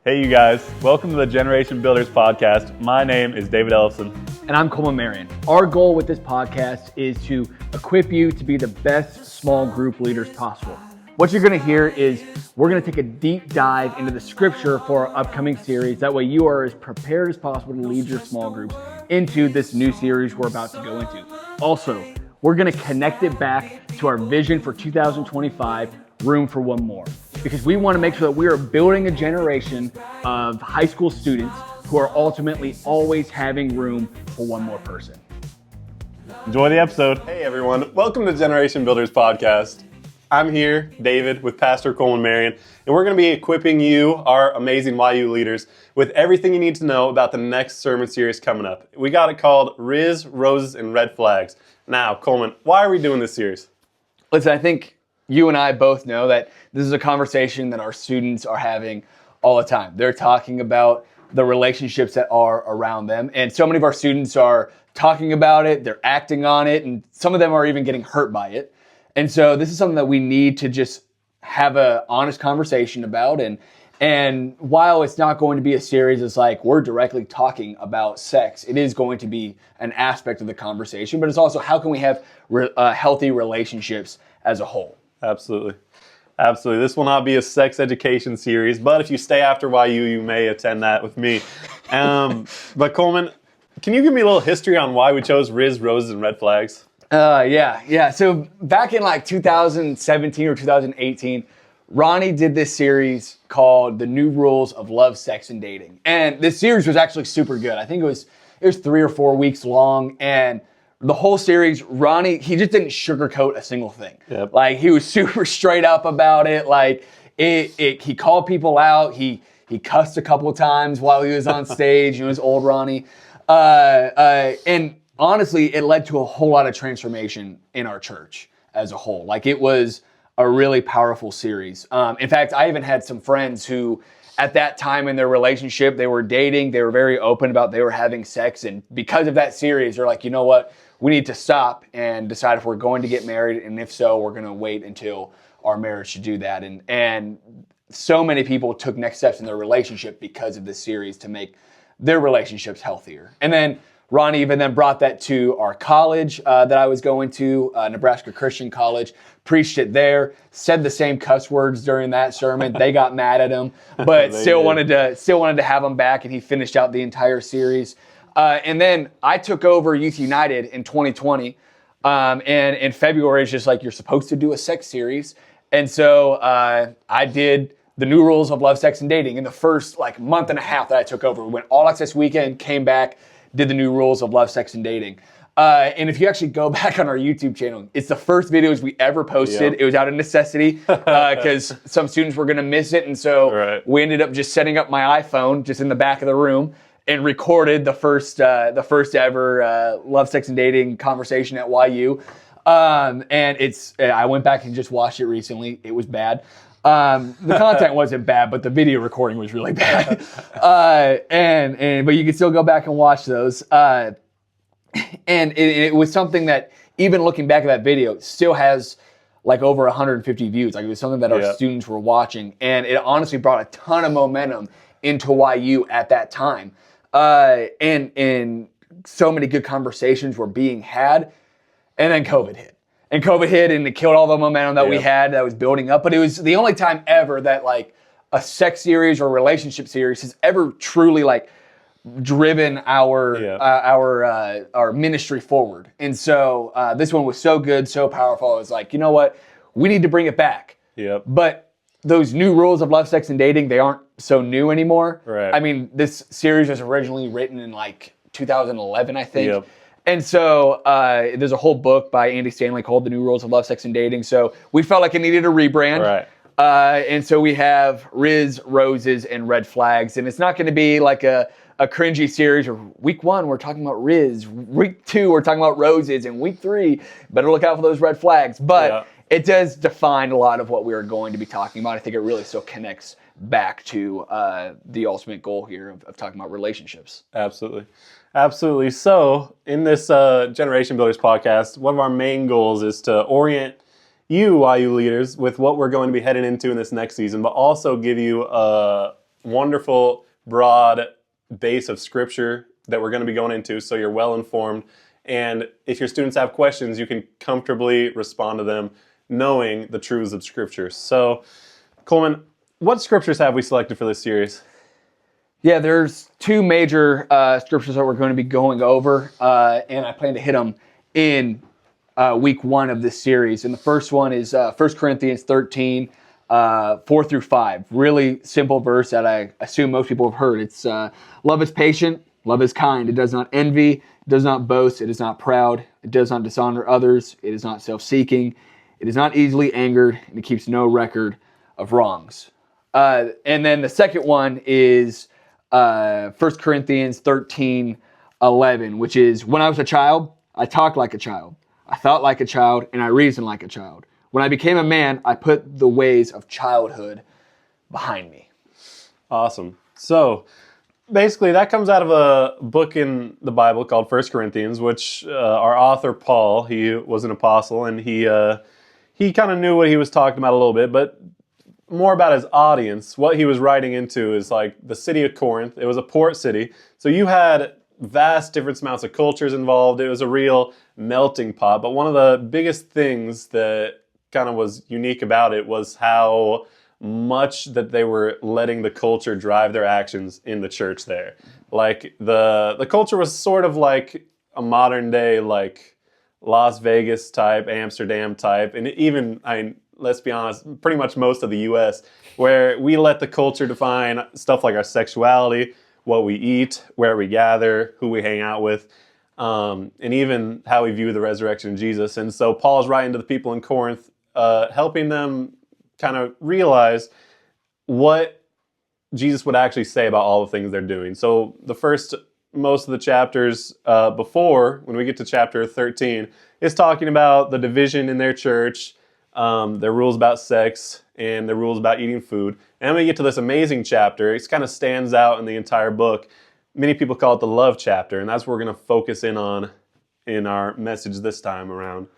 Hey, you guys. Welcome to the Generation Builders podcast. My name is David Ellison. And I'm Coleman and David. Our goal with this podcast is to equip you to be the best small group leaders possible. What you're going to hear is we're going to take a deep dive into the scripture for our upcoming series. That way you are as prepared as possible to lead your small groups into this new series we're about to go into. Also, we're going to connect it back to our vision for 2025, Room for One More. Because we want to make sure that we are building a generation of high school students who are ultimately always having room for one more person. Enjoy the episode. Hey everyone, welcome to Generation Builders podcast. I'm here, David, with Pastor Coleman Marion, and we're going to be equipping you, our amazing YU leaders, with everything you need to know about the next sermon series coming up. We got it called Rizz, Roses, and Red Flags. Now, Coleman, why are we doing this series? Listen, I think you and I both know that this is a conversation that our students are having all the time. They're talking about the relationships that are around them, and so many of our students are talking about it, they're acting on it, and some of them are even getting hurt by it. And so this is something that we need to just have an honest conversation about. And while it's not going to be a series that's like we're directly talking about sex, it is going to be an aspect of the conversation, but it's also how can we have healthy relationships as a whole. Absolutely. Absolutely. This will not be a sex education series, but if you stay after YU, you may attend that with me. But Coleman, can you give me a little history on why we chose Rizz, Roses, and Red Flags? Yeah. So back in like 2017 or 2018, Ronnie did this series called The New Rules of Love, Sex, and Dating. And this series was actually super good. I think it was 3 or 4 weeks long, and the whole series, Ronnie, he just didn't sugarcoat a single thing. Yep. Like, he was super straight up about it. Like, he called people out. He cussed a couple of times while he was on stage. It was old Ronnie. And honestly, it led to a whole lot of transformation in our church as a whole. Like, it was a really powerful series. In fact, I even had some friends who, at that time in their relationship, they were dating, they were very open about they were having sex, and because of that series, they're like, you know what, we need to stop and decide if we're going to get married, and if so, we're going to wait until our marriage to do that. And so many people took next steps in their relationship because of this series to make their relationships healthier. And then Ronnie even then brought that to our college that I was going to, Nebraska Christian College, preached it there, said the same cuss words during that sermon. They got mad at him, but still wanted to have him back, and he finished out the entire series. And then I took over Youth United in 2020, and in February it's just like you're supposed to do a sex series, and so I did The New Rules of Love, Sex, and Dating in the first like month and a half that I took over. We went all access weekend, came back, did The New Rules of Love, Sex, and Dating. And if you actually go back on our YouTube channel, it's the first videos we ever posted. Yep. It was out of necessity because some students were going to miss it. And so we ended up just setting up my iPhone just in the back of the room and recorded the first ever Love, Sex, and Dating conversation at YU. And I went back and just watched it recently. It was bad. The content wasn't bad, but the video recording was really bad. But you can still go back and watch those. And it was something that, even looking back at that video, still has like over 150 views. Like, it was something that our students were watching, and it honestly brought a ton of momentum into YU at that time. And so many good conversations were being had, and then COVID hit. And COVID hit, and it killed all the momentum that we had that was building up. But it was the only time ever that like a sex series or relationship series has ever truly like driven our ministry forward. And so this one was so good, so powerful. I was like, you know what? We need to bring it back. Yep. But those new rules of love, sex, and dating, they aren't so new anymore. Right. I mean, this series was originally written in like 2011, I think. Yep. And so there's a whole book by Andy Stanley called The New Rules of Love, Sex, and Dating. So we felt like it needed a rebrand. Right. And so we have Rizz, Roses, and Red Flags. And it's not going to be like a cringy series where week 1 we're talking about Rizz, week 2 we're talking about Roses, and week 3 better look out for those red flags. But it does define a lot of what we are going to be talking about. I think it really still connects back to the ultimate goal here of talking about relationships. Absolutely. So in this Generation Builders podcast, one of our main goals is to orient you, YU leaders, with what we're going to be heading into in this next season, but also give you a wonderful, broad base of scripture that we're going to be going into, so you're well informed. And if your students have questions, you can comfortably respond to them knowing the truths of scripture. So, Coleman, what scriptures have we selected for this series? Yeah, there's two major scriptures that we're going to be going over, and I plan to hit them in week 1 of this series. And the first one is 1 Corinthians 13, 4 through 5. Really simple verse that I assume most people have heard. It's love is patient, love is kind. It does not envy, it does not boast, it is not proud, it does not dishonor others, it is not self-seeking, it is not easily angered, and it keeps no record of wrongs. And then the second one is 1 Corinthians 13, 11, which is, when I was a child, I talked like a child, I thought like a child, and I reasoned like a child. When I became a man, I put the ways of childhood behind me. Awesome. So basically that comes out of a book in the Bible called 1 Corinthians, which our author Paul, he was an apostle, and he kind of knew what he was talking about a little bit, but more about his audience. What he was writing into is like the city of Corinth. It was a port city. So you had vast different amounts of cultures involved. It was a real melting pot. But one of the biggest things that kind of was unique about it was how much that they were letting the culture drive their actions in the church there. Like the culture was sort of like a modern day, like Las Vegas type, Amsterdam type, and even, let's be honest, pretty much most of the U.S., where we let the culture define stuff like our sexuality, what we eat, where we gather, who we hang out with, and even how we view the resurrection of Jesus. And so Paul's writing to the people in Corinth, helping them kind of realize what Jesus would actually say about all the things they're doing. So most of the chapters before, when we get to chapter 13, is talking about the division in their church, their rules about sex, and their rules about eating food. And then we get to this amazing chapter. It kind of stands out in the entire book. Many people call it the love chapter, and that's what we're going to focus in on in our message this time around.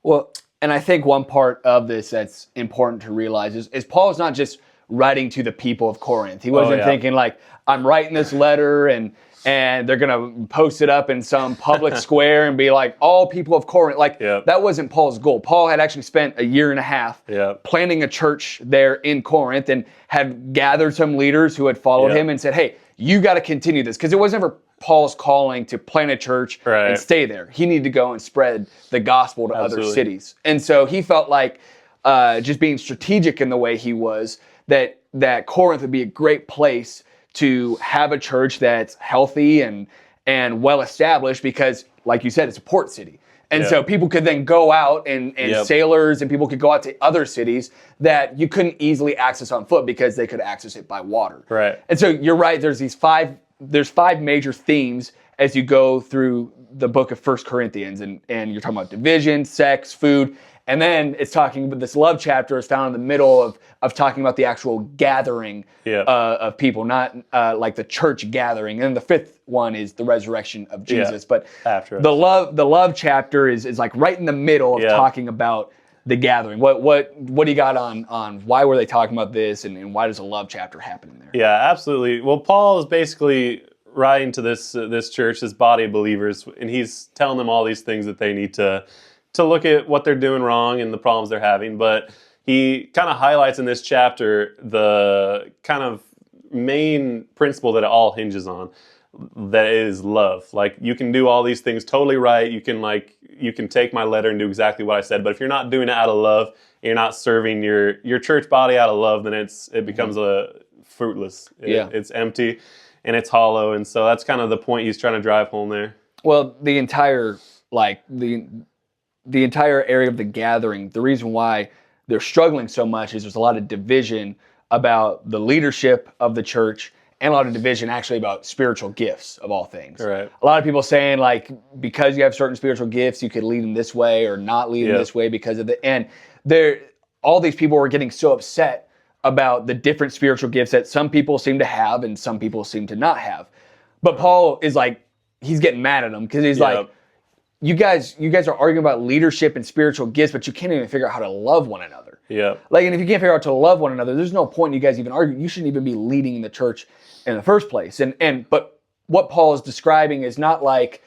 Well, and I think one part of this that's important to realize is Paul's not just writing to the people of Corinth. He wasn't thinking like, I'm writing this letter and they're going to post it up in some public square and be like, all people of Corinth. Like, that wasn't Paul's goal. Paul had actually spent a year and a half planning a church there in Corinth and had gathered some leaders who had followed him and said, hey, you got to continue this. Because it was never Paul's calling to plant a church and stay there. He needed to go and spread the gospel to other cities. And so he felt like just being strategic in the way he was, that Corinth would be a great place to have a church that's healthy and well established, because, like you said, it's a port city. And so people could then go out and sailors and people could go out to other cities that you couldn't easily access on foot because they could access it by water. Right. And so you're right, there's 5 major themes as you go through the book of 1 Corinthians, and you're talking about division, sex, food, and then it's talking about this love chapter is found in the middle of talking about the actual gathering of people, not like the church gathering. And the 5th one is the resurrection of Jesus. But after the love chapter is like right in the middle of talking about the gathering. What do you got on why were they talking about this, and why does a love chapter happen in there? Yeah, absolutely. Well, Paul is basically writing to this church, this body of believers, and he's telling them all these things that they need to look at what they're doing wrong and the problems they're having. But he kind of highlights in this chapter the kind of main principle that it all hinges on, that is love. Like, you can do all these things totally right. You can take my letter and do exactly what I said, but if you're not doing it out of love, you're not serving your church body out of love, then it becomes fruitless. It's empty and it's hollow. And so that's kind of the point he's trying to drive home there. Well, the entire area of the gathering, the reason why they're struggling so much is there's a lot of division about the leadership of the church, and a lot of division actually about spiritual gifts of all things. Right. A lot of people saying, like, because you have certain spiritual gifts, you could lead in this way or not lead in this way because of and all these people were getting so upset about the different spiritual gifts that some people seem to have and some people seem to not have. But Paul is like, he's getting mad at them because he's like, you guys are arguing about leadership and spiritual gifts, but you can't even figure out how to love one another. Yeah. Like, and if you can't figure out to love one another, there's no point in you guys even arguing. You shouldn't even be leading the church in the first place. But what Paul is describing is not like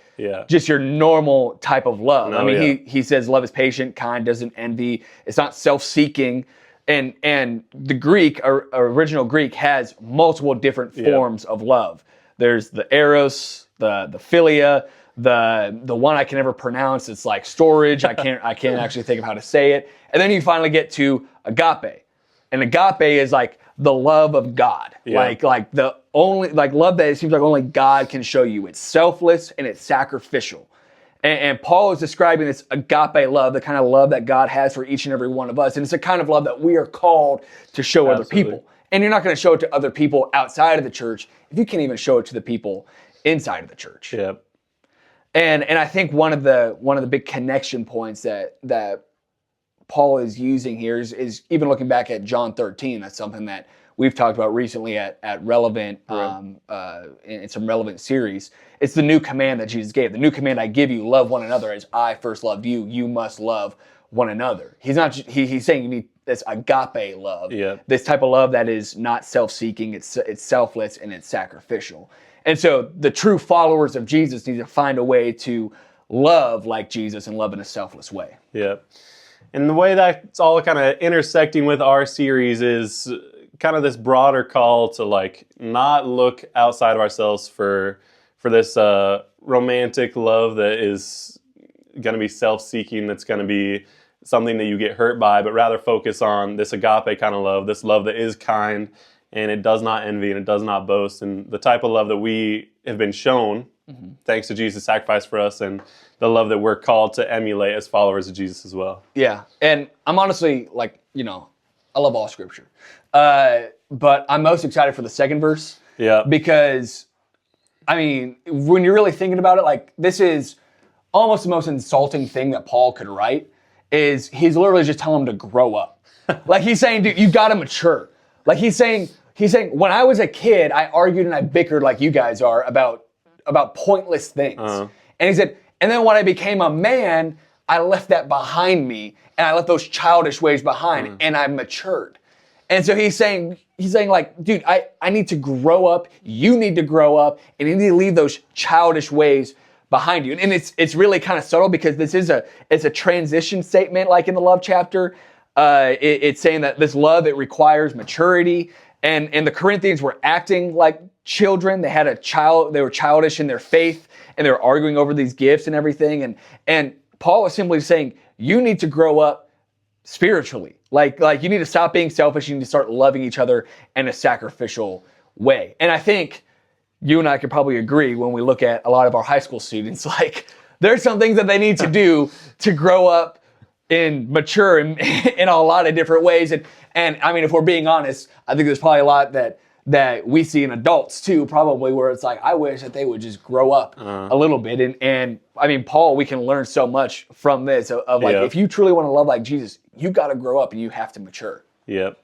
just your normal type of love. No, I mean, he says love is patient, kind, doesn't envy. It's not self-seeking. And the Greek, original Greek, has multiple different forms of love. There's the eros, the philia, the one I can never pronounce. It's like storage. I can't actually think of how to say it. And then you finally get to agape. And agape is like the love of God. Like the only love that it seems like only God can show you. It's selfless and it's sacrificial. And Paul is describing this agape love, the kind of love that God has for each and every one of us. And it's a kind of love that we are called to show other people. And you're not going to show it to other people outside of the church if you can't even show it to the people inside of the church. Yep. And I think one of the big connection points that Paul is using here is even looking back at John 13. That's something that we've talked about recently at Relevant, in some Relevant series. It's the new command that Jesus gave. The new command I give you, love one another as I first loved you. You must love one another. He's saying you need this agape love. This type of love that is not self-seeking, it's selfless, and it's sacrificial. And so the true followers of Jesus need to find a way to love like Jesus and love in a selfless way. Yeah. And the way that's all kind of intersecting with our series is kind of this broader call to like not look outside of ourselves for this romantic love that is going to be self-seeking, that's going to be something that you get hurt by, but rather focus on this agape kind of love, this love that is kind and it does not envy and it does not boast, and the type of love that we have been shown thanks to Jesus' sacrifice for us, and the love that we're called to emulate as followers of Jesus as well. Yeah, and I'm honestly I love all scripture. But I'm most excited for the second verse. Yeah. Because, I mean, when you're really thinking about it, like, this is almost the most insulting thing that Paul could write, is he's literally just telling him to grow up. Like, he's saying, dude, you gotta mature. Like, he's saying, when I was a kid, I argued and I bickered like you guys are about pointless things. And he said, and then when I became a man, I left that behind me, and I left those childish ways behind, and I matured. And so he's saying like, dude, I need to grow up, you need to grow up, and you need to leave those childish ways behind you. And it's really kind of subtle, because it's a transition statement, like in the love chapter. It's saying that this love, it requires maturity. And the Corinthians were acting like children. They were childish in their faith, and they were arguing over these gifts and everything. And Paul is simply saying, you need to grow up spiritually. Like you need to stop being selfish. You need to start loving each other in a sacrificial way. And I think you and I could probably agree when we look at a lot of our high school students, like, there's some things that they need to do to grow up and mature in a lot of different ways. And I mean, if we're being honest, I think there's probably a lot that we see in adults too, probably, where it's like, I wish that they would just grow up a little bit. And I mean, Paul, we can learn so much from this of like, if you truly want to love like Jesus, you got to grow up and you have to mature. Yep.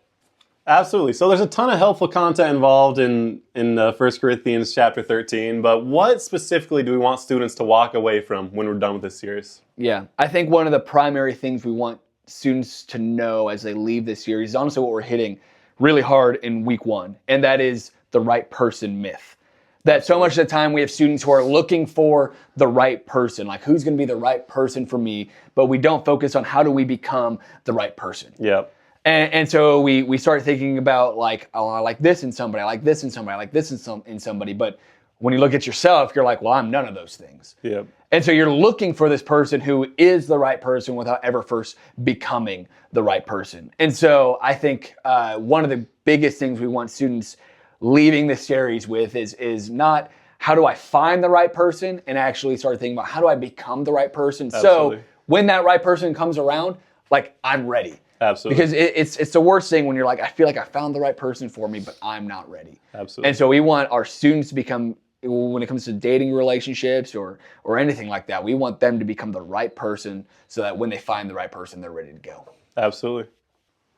Absolutely. So there's a ton of helpful content involved in 1 Corinthians chapter 13, but what specifically do we want students to walk away from when we're done with this series? Yeah, I think one of the primary things we want students to know as they leave this series is honestly what we're hitting really hard in week 1, and that is the right person myth. That so much of the time we have students who are looking for the right person, like, who's going to be the right person for me, but we don't focus on how do we become the right person. Yep. And so we start thinking about, like, oh, I like this in somebody, I like this in somebody, I like this in somebody. But when you look at yourself, you're like, well, I'm none of those things. Yep. And so you're looking for this person who is the right person without ever first becoming the right person. And so I think one of the biggest things we want students leaving this series with is not how do I find the right person, and actually start thinking about how do I become the right person. Absolutely. So when that right person comes around, like, I'm ready. Absolutely. Because it's the worst thing when you're like, I feel like I found the right person for me, but I'm not ready. Absolutely. And so we want our students to become, when it comes to dating relationships or anything like that, we want them to become the right person, so that when they find the right person, they're ready to go. Absolutely.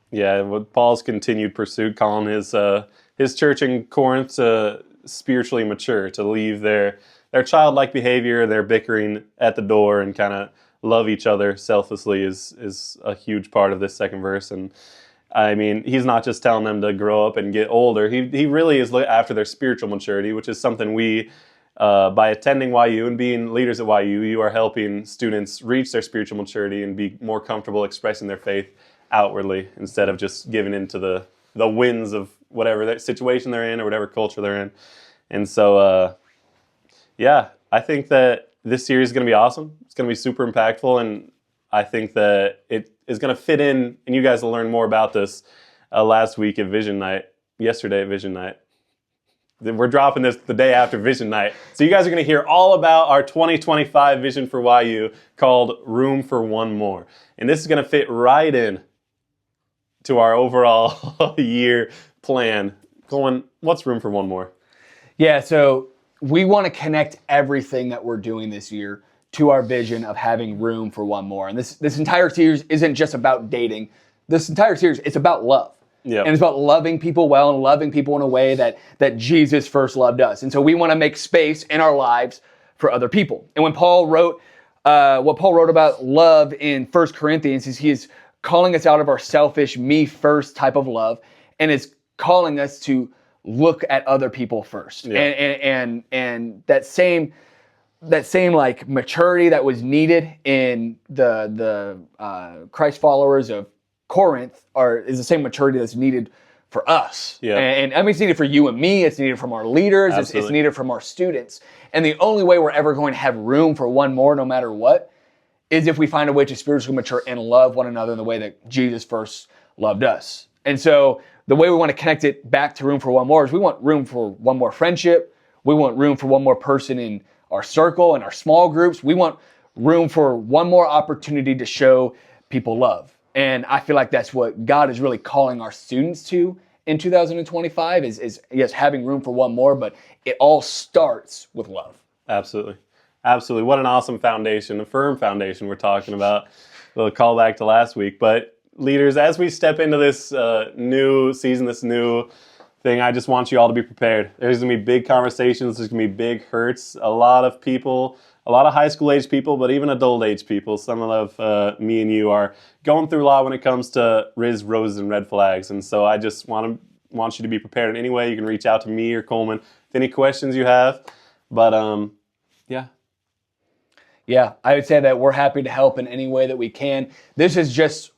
Yeah, with Paul's continued pursuit, calling his church in Corinth to spiritually mature, to leave their childlike behavior, their bickering at the door, and kind of love each other selflessly is a huge part of this second verse. And I mean, he's not just telling them to grow up and get older. He really is after their spiritual maturity, which is something we, by attending YU and being leaders at YU, you are helping students reach their spiritual maturity and be more comfortable expressing their faith outwardly instead of just giving into the winds of whatever situation they're in or whatever culture they're in. And so, yeah, I think that this series is going to be awesome. It's going to be super impactful, and I think that it is going to fit in, and you guys will learn more about this last week at Vision Night, yesterday at Vision Night. We're dropping this the day after Vision Night. So you guys are going to hear all about our 2025 vision for YU called Room for One More. And this is going to fit right in to our overall year plan. Coleman, what's Room for One More? Yeah, so we want to connect everything that we're doing this year to our vision of having room for one more. And this entire series isn't just about dating. This entire series, it's about love. Yep. And it's about loving people well and loving people in a way that Jesus first loved us. And so we want to make space in our lives for other people. And when Paul wrote, what Paul wrote about love in 1 Corinthians is he is calling us out of our selfish, me first type of love, and is calling us to look at other people first. Yeah. And that same like maturity that was needed in the Christ followers of Corinth is the same maturity that's needed for us. Yeah. And I mean, it's needed for you and me. It's needed from our leaders. It's needed from our students. And the only way we're ever going to have room for one more, no matter what, is if we find a way to spiritually mature and love one another in the way that Jesus first loved us. And so the way we want to connect it back to room for one more is we want room for one more friendship. We want room for one more person in our circle and our small groups. We want room for one more opportunity to show people love. And I feel like that's what God is really calling our students to in 2025 is yes, having room for one more, but it all starts with love. Absolutely. Absolutely. What an awesome foundation, a firm foundation we're talking about. A little callback to last week. But leaders, as we step into this new season, this new thing, I just want you all to be prepared. There's going to be big conversations. There's going to be big hurts. A lot of people, a lot of high school age people, but even adult age people, some of me and you are going through a lot when it comes to Rizz, roses, and red flags. And so I just want you to be prepared in any way. You can reach out to me or Coleman with any questions you have. But yeah. Yeah, I would say that we're happy to help in any way that we can. This is just,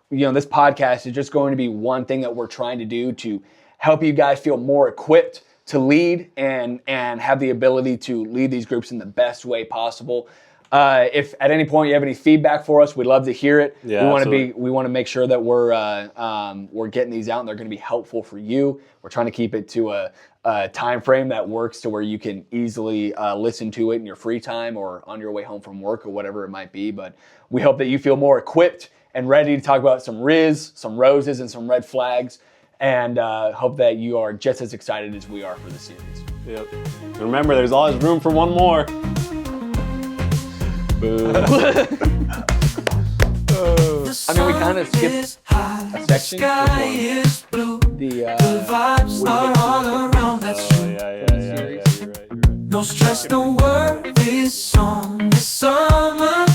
this podcast is just going to be one thing that we're trying to do to help you guys feel more equipped to lead and have the ability to lead these groups in the best way possible. If at any point you have any feedback for us, we'd love to hear it. Yeah, we want to make sure that we're getting these out and they're going to be helpful for you. We're trying to keep it to a time frame that works to where you can easily listen to it in your free time or on your way home from work or whatever it might be. But we hope that you feel more equipped and ready to talk about some Rizz, some roses, and some red flags. And hope that you are just as excited as we are for the series. Yep. And remember, there's always room for one more. Boo. I mean, we kind of skipped a section. The vibes are all around. That's true. Yeah, you're right. No stress, no worries on this summer.